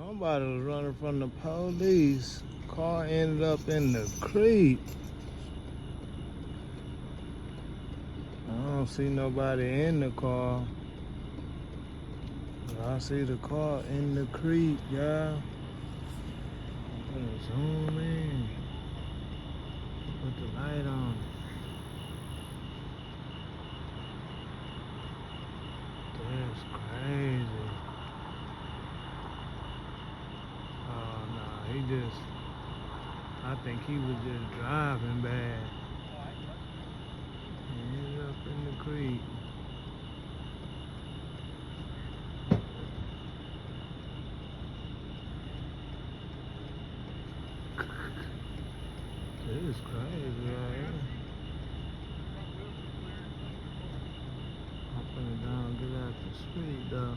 Somebody was running from the police. Car ended up in the creek. I don't see nobody in the car. But I see the car in the creek, yeah. I'm gonna zoom in. Put the light on. That's crazy. Oh no, I think he was just driving bad. He ended up in the creek. This is crazy right here. I'm finna down get out the street though.